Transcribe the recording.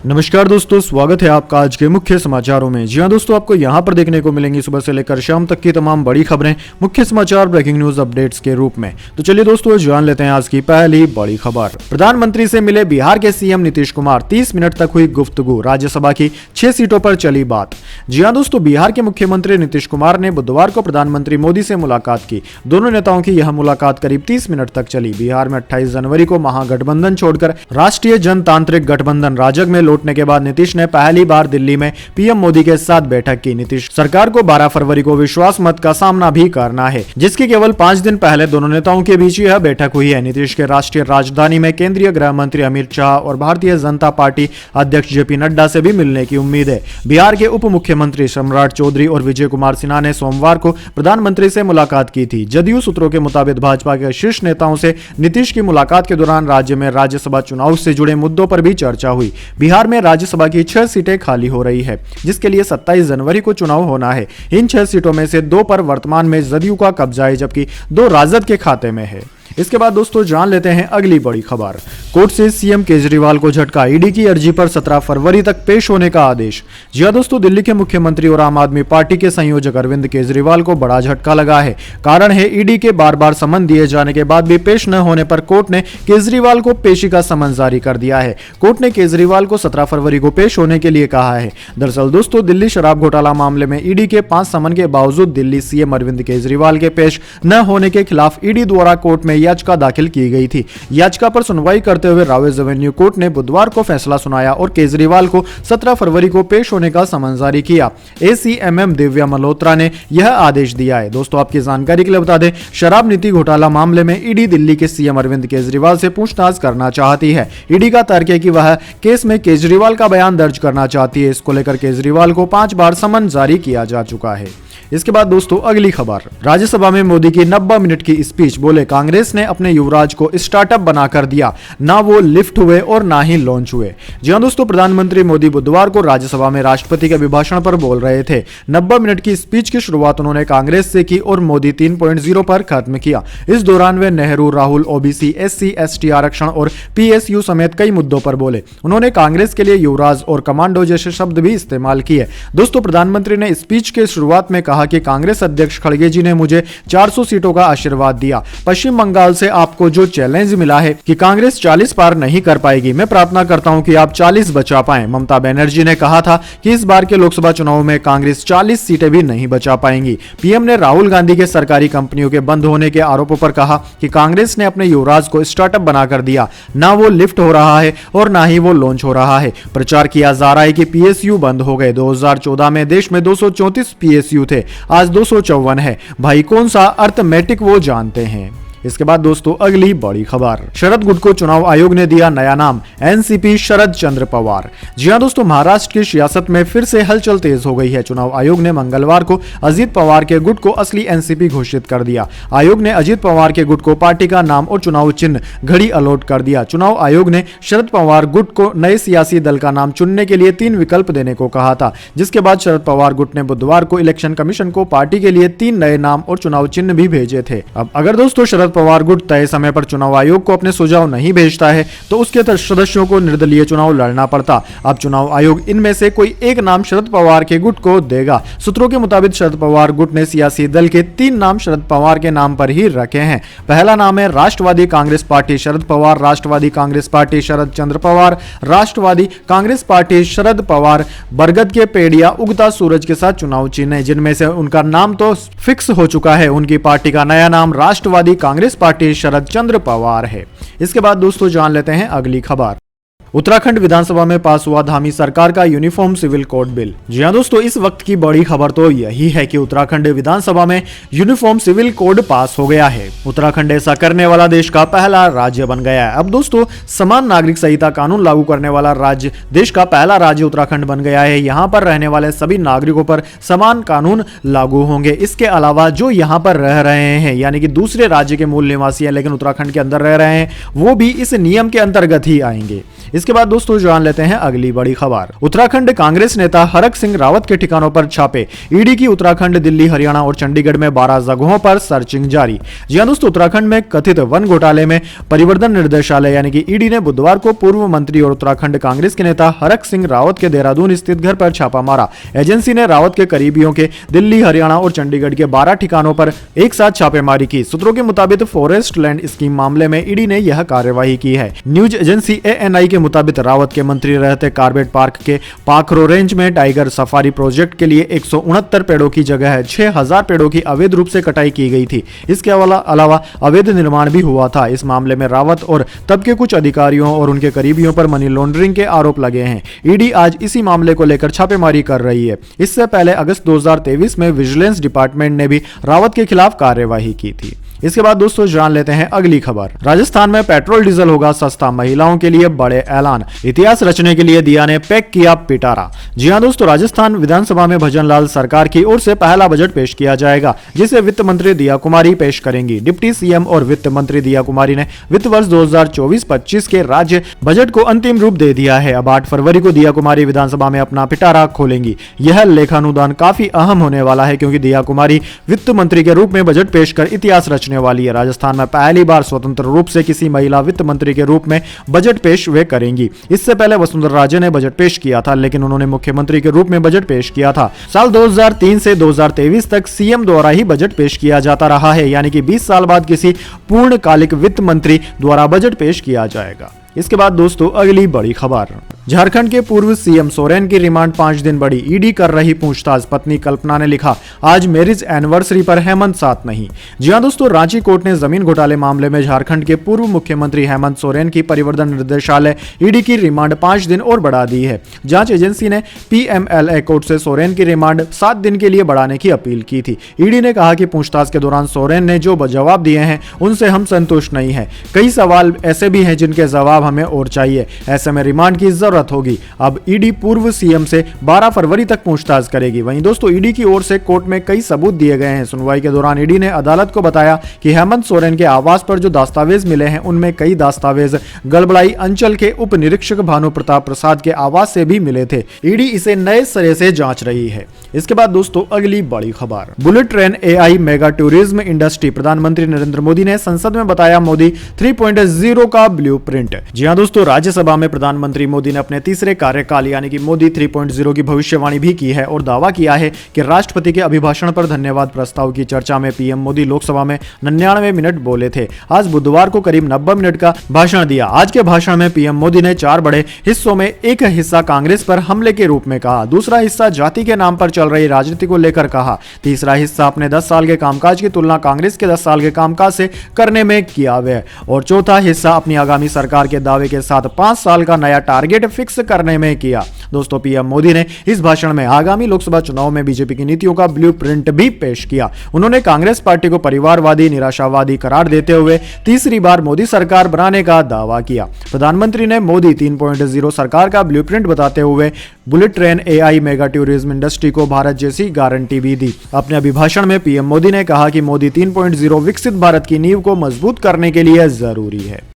नमस्कार दोस्तों, स्वागत है आपका आज के मुख्य समाचारों में। जी हां दोस्तों, आपको यहां पर देखने को मिलेंगी सुबह से लेकर शाम तक की तमाम बड़ी खबरें मुख्य समाचार ब्रेकिंग न्यूज अपडेट्स के रूप में। तो चलिए दोस्तों, जान लेते हैं आज की पहली बड़ी खबर। प्रधानमंत्री से मिले बिहार के सीएम नीतीश कुमार, 30 मिनट तक हुई गुफ्तगू, राज्यसभा की 6 सीटों पर चली बात। जी हां दोस्तों, बिहार के मुख्यमंत्री नीतीश कुमार ने बुधवार को प्रधानमंत्री मोदी से मुलाकात की। दोनों नेताओं की यह मुलाकात करीब 30 मिनट तक चली। बिहार में 28 जनवरी को महागठबंधन छोड़कर राष्ट्रीय जनतांत्रिक गठबंधन राजग में लौटने के बाद नीतीश ने पहली बार दिल्ली में पीएम मोदी के साथ बैठक की। नीतीश सरकार को 12 फरवरी को विश्वास मत का सामना भी करना है, जिसके केवल 5 दिन पहले दोनों नेताओं के बीच यह बैठक हुई है। नीतीश के राष्ट्रीय राजधानी में केंद्रीय गृह मंत्री अमित शाह और भारतीय जनता पार्टी अध्यक्ष जेपी नड्डा से भी मिलने की उम्मीद है। बिहार के उप मुख्यमंत्री सम्राट चौधरी और विजय कुमार सिन्हा ने सोमवार को प्रधानमंत्री से मुलाकात की थी। जदयू सूत्रों के मुताबिक भाजपा के शीर्ष नेताओं से नीतीश की मुलाकात के दौरान राज्य में राज्यसभा चुनाव से जुड़े मुद्दों पर भी चर्चा हुई। बिहार में राज्यसभा की 6 सीटें खाली हो रही है, जिसके लिए 27 जनवरी को चुनाव होना है। इन 6 सीटों में से 2 पर वर्तमान में जदयू का कब्जा है, जबकि 2 राजद के खाते में है। इसके बाद दोस्तों जान लेते हैं अगली बड़ी खबर। कोर्ट से सीएम केजरीवाल को झटका, ईडी की अर्जी पर 17 फरवरी तक पेश होने का आदेश। जी हां दोस्तों, दिल्ली के मुख्यमंत्री और आम आदमी पार्टी के संयोजक अरविंद केजरीवाल को बड़ा झटका लगा है। कारण है, ईडी के बार बार समन दिए जाने के बाद भी पेश न होने पर कोर्ट ने केजरीवाल को पेशी का समन जारी कर दिया है। कोर्ट ने केजरीवाल को 17 फरवरी को पेश होने के लिए कहा है। दरअसल दोस्तों, दिल्ली शराब घोटाला मामले में ईडी के 5 समन के बावजूद दिल्ली सीएम अरविंद केजरीवाल के पेश न होने के खिलाफ ईडी द्वारा कोर्ट में याचिका दाखिल की गई थी। याचिका पर सुनवाई करते हुए रावेज एवेन्यू कोर्ट ने बुधवार को फैसला सुनाया और केजरीवाल को 17 फरवरी को पेश होने का समन जारी किया। एसीएमएम दिव्या मल्होत्रा ने यह आदेश दिया है। दोस्तों, आपकी जानकारी के लिए बता दें, शराब नीति घोटाला मामले में ईडी दिल्ली के सीएम अरविंद केजरीवाल से पूछताछ करना चाहती है। ईडी का तर्क है कि वह केस में केजरीवाल का बयान दर्ज करना चाहती है। इसको लेकर केजरीवाल को 5 बार समन जारी किया जा चुका है। इसके बाद दोस्तों अगली खबर, राज्यसभा में मोदी की 90 मिनट की स्पीच, बोले कांग्रेस ने अपने युवराज को स्टार्टअप बनाकर दिया, ना वो लिफ्ट हुए और ना ही लॉन्च हुए। जी हां दोस्तों, प्रधानमंत्री मोदी बुधवार को राज्यसभा में राष्ट्रपति के अभिभाषण पर बोल रहे थे। 90 मिनट की स्पीच की शुरुआत उन्होंने कांग्रेस से की और मोदी 3.0 पर खत्म किया। इस दौरान वे Nehru, Rahul, OBC, SC, ST आरक्षण और पीएसयू समेत कई मुद्दों पर बोले। उन्होंने कांग्रेस के लिए युवराज और कमांडो जैसे शब्द भी इस्तेमाल किए। दोस्तों, प्रधानमंत्री ने स्पीच के शुरुआत में कहा कि कांग्रेस अध्यक्ष खड़गे जी ने मुझे 400 सीटों का आशीर्वाद दिया। पश्चिम बंगाल से आपको जो चैलेंज मिला है कि कांग्रेस 40 पार नहीं कर पाएगी, मैं प्रार्थना करता हूं कि आप 40 बचा पाएं। ममता बनर्जी ने कहा था कि इस बार के लोकसभा चुनाव में कांग्रेस 40 सीटें भी नहीं बचा पाएंगी। पीएम ने राहुल गांधी के सरकारी कंपनियों के बंद होने के आरोपों पर कहा कि कांग्रेस ने अपने युवराज को स्टार्टअप बनाकर दिया, ना वो लिफ्ट हो रहा है और ना ही वो लॉन्च हो रहा है। प्रचार किया जा रहा है कि पीएसयू बंद हो गए। 2014 में देश में 234 पीएसयू थे, आज 254 है। भाई कौन सा अर्थमेटिक वो जानते हैं। इसके बाद दोस्तों अगली बड़ी खबर, शरद गुट को चुनाव आयोग ने दिया नया नाम, एनसीपी शरद चंद्र पवार। जी हां दोस्तों, महाराष्ट्र की सियासत में फिर से हलचल तेज हो गई है। चुनाव आयोग ने मंगलवार को अजित पवार के गुट को असली एनसीपी घोषित कर दिया। आयोग ने अजित पवार के गुट को पार्टी का नाम और चुनाव चिन्ह घड़ी अलॉट कर दिया। चुनाव आयोग ने शरद पवार गुट को नए सियासी दल का नाम चुनने के लिए 3 विकल्प देने को कहा था, जिसके बाद शरद पवार गुट ने बुधवार को इलेक्शन कमीशन को पार्टी के लिए 3 नए नाम और चुनाव चिन्ह भी भेजे थे। अब अगर दोस्तों शरद पवार गुट तय समय पर चुनाव आयोग को अपने सुझाव नहीं भेजता है तो उसके सदस्यों को निर्दलीय चुनाव लड़ना पड़ता। अब चुनाव आयोग इनमें से कोई एक नाम शरद पवार के गुट को देगा। सूत्रों के मुताबिक शरद पवार गुट ने सियासी दल के 3 नाम शरद पवार के नाम पर ही रखे हैं। पहला नाम है राष्ट्रवादी कांग्रेस पार्टी शरद पवार, राष्ट्रवादी कांग्रेस पार्टी शरद चंद्र पवार, राष्ट्रवादी कांग्रेस पार्टी शरद पवार। बरगद के पेड़िया उगता सूरज के साथ चुनाव चिन्ह है, जिनमें से उनका नाम तो फिक्स हो चुका है। उनकी पार्टी का नया नाम राष्ट्रवादी कांग्रेस पार्टी शरद चंद्र पवार है। इसके बाद दोस्तों जान लेते हैं अगली खबर, उत्तराखंड विधानसभा में पास हुआ धामी सरकार का यूनिफॉर्म सिविल कोड बिल। जी हां दोस्तों, इस वक्त की बड़ी खबर तो यही है कि उत्तराखंड विधानसभा में यूनिफॉर्म सिविल कोड पास हो गया है। उत्तराखंड ऐसा करने वाला देश का पहला राज्य बन गया है। अब दोस्तों समान नागरिक संहिता कानून लागू करने वाला राज्य, देश का पहला राज्य उत्तराखंड बन गया है। यहाँ पर रहने वाले सभी नागरिकों पर समान कानून लागू होंगे। इसके अलावा जो यहाँ पर रह रहे हैं, यानी कि दूसरे राज्य के मूल निवासी हैं लेकिन उत्तराखंड के अंदर रह रहे हैं, वो भी इस नियम के अंतर्गत ही आएंगे। इसके बाद दोस्तों जान लेते हैं अगली बड़ी खबर। उत्तराखंड कांग्रेस नेता हरक सिंह रावत के ठिकानों पर छापे। ईडी की उत्तराखंड, दिल्ली, हरियाणा और चंडीगढ़ में 12 जगहों पर सर्चिंग जारी। जी हां दोस्तों, उत्तराखंड में कथित वन घोटाले में परिवर्तन निर्देशालय यानी कि ईडी ने बुधवार को पूर्व मंत्री और उत्तराखंड कांग्रेस के नेता हरक सिंह रावत के देहरादून स्थित घर पर छापा मारा। एजेंसी ने रावत के करीबियों के दिल्ली, हरियाणा और चंडीगढ़ के 12 ठिकानों पर एक साथ छापेमारी की। सूत्रों के मुताबिक फॉरेस्ट लैंड स्कीम मामले में ईडी ने यह कार्यवाही की है। न्यूज एजेंसी एएनआई के मुताबिक रावत के मंत्री रहते कार्बेट पार्क के पाखरो रेंज में टाइगर सफारी प्रोजेक्ट के लिए 169 पेड़ों की जगह 6000 पेड़ों की अवैध रूप से कटाई की गई थी। इसके अलावा अवैध निर्माण भी हुआ था। इस मामले में रावत और तब के कुछ अधिकारियों और उनके करीबियों पर मनी लॉन्ड्रिंग के आरोप लगे हैं। ईडी आज इसी मामले को लेकर छापेमारी कर रही है। इससे पहले अगस्त 2023 में विजिलेंस डिपार्टमेंट ने भी रावत के खिलाफ कार्यवाही की थी। इसके बाद दोस्तों जान लेते हैं अगली खबर। राजस्थान में पेट्रोल डीजल होगा सस्ता, महिलाओं के लिए बड़े ऐलान। इतिहास रचने के लिए दिया ने पैक किया पिटारा। जी हां दोस्तों, राजस्थान विधानसभा में भजनलाल सरकार की ओर से पहला बजट पेश किया जाएगा, जिसे वित्त मंत्री दिया कुमारी पेश करेंगी। डिप्टी सीएम और वित्त मंत्री दिया कुमारी ने वित्त वर्ष 2024-25 के राज्य बजट को अंतिम रूप दे दिया है। अब 8 फरवरी को दिया कुमारी विधानसभा में अपना पिटारा खोलेंगी। यह लेखानुदान काफी अहम होने वाला है, क्योंकि दिया कुमारी वित्त मंत्री के रूप में बजट पेश कर इतिहास रचने वाली है। राजस्थान में पहली बार स्वतंत्र रूप से किसी महिला वित्त मंत्री के रूप में बजट पेश वे करेंगी। इससे पहले वसुंधरा राजे ने बजट पेश किया था, लेकिन उन्होंने मुख्यमंत्री के रूप में बजट पेश किया था। साल 2003 से 2023 तक सीएम द्वारा ही बजट पेश किया जाता रहा है, यानी कि 20 साल बाद किसी पूर्णकालिक वित्त मंत्री द्वारा बजट पेश किया जाएगा। इसके बाद दोस्तों अगली बड़ी खबर। झारखंड के पूर्व सीएम सोरेन की रिमांड 5 दिन बढ़ी। ईडी कर रही पूछताछ। पत्नी कल्पना ने लिखा, आज मैरिज एनिवर्सरी पर हेमंत साथ नहीं। जी हां दोस्तों, रांची कोर्ट ने जमीन घोटाले मामले में झारखंड के पूर्व मुख्यमंत्री हेमंत सोरेन की परिवर्तन निर्देशालय ईडी की रिमांड 5 दिन और बढ़ा दी है। जांच एजेंसी ने पीएमएलए कोर्ट से सोरेन की रिमांड 7 दिन के लिए बढ़ाने की अपील की थी। ईडी ने कहा कि पूछताछ के दौरान सोरेन ने जो जवाब दिए हैं उनसे हम संतुष्ट नहीं है। कई सवाल ऐसे भी हैं जिनके जवाब हमें और चाहिए। ऐसे में रिमांड की जरूरत होगी। अब ईडी पूर्व सीएम से 12 फरवरी तक पूछताछ करेगी। वहीं दोस्तों ईडी की ओर से कोर्ट में कई सबूत दिए गए हैं। सुनवाई के दौरान ईडी ने अदालत को बताया कि हेमंत सोरेन के आवास पर जो दस्तावेज मिले हैं उनमें कई दस्तावेज गलबड़ाई अंचल के उप निरीक्षक भानु प्रताप प्रसाद के आवास से भी मिले थे। ईडी इसे नए सिरे से जांच रही है। इसके बाद दोस्तों अगली बड़ी खबर। Bullet train AI mega tourism industry. प्रधानमंत्री नरेंद्र मोदी ने संसद में बताया मोदी 3.0 का ब्लूप्रिंट। जी हां दोस्तों, राज्यसभा में प्रधानमंत्री मोदी ने अपने तीसरे कार्यकाल यानी कि मोदी 3.0 की भविष्यवाणी भी की है और दावा किया है कि राष्ट्रपति के अभिभाषण पर धन्यवाद प्रस्ताव की चर्चा में पीएम मोदी लोकसभा में 99 मिनट बोले थे। आज बुधवार को करीब 90 मिनट का भाषण दिया। आज के भाषण में पीएम मोदी ने 4 बड़े हिस्सों में एक हिस्सा कांग्रेस पर हमले के रूप में कहा, दूसरा हिस्सा जाति के नाम पर चल रही राजनीति को लेकर कहा, तीसरा हिस्सा अपने 10 साल के कामकाज की तुलना कांग्रेस के 10 साल के कामकाज से करने में किया है और चौथा हिस्सा अपनी आगामी सरकार के दावे के साथ 5 साल का नया टारगेट फिक्स करने में किया। दोस्तों पीएम मोदी ने इस भाषण में आगामी लोकसभा चुनाव में बीजेपी की नीतियों का ब्लूप्रिंट भी पेश किया। उन्होंने कांग्रेस पार्टी को परिवारवादी, निराशावादी करार देते हुए तीसरी बार मोदी सरकार बनाने का दावा किया। प्रधानमंत्री ने मोदी 3.0 सरकार का ब्लूप्रिंट बताते हुए bullet train AI mega tourism industry को भारत जैसी गारंटी भी दी। अपने अभिभाषण में पीएम मोदी ने कहा कि मोदी 3.0 विकसित भारत की नींव को मजबूत करने के लिए जरूरी है।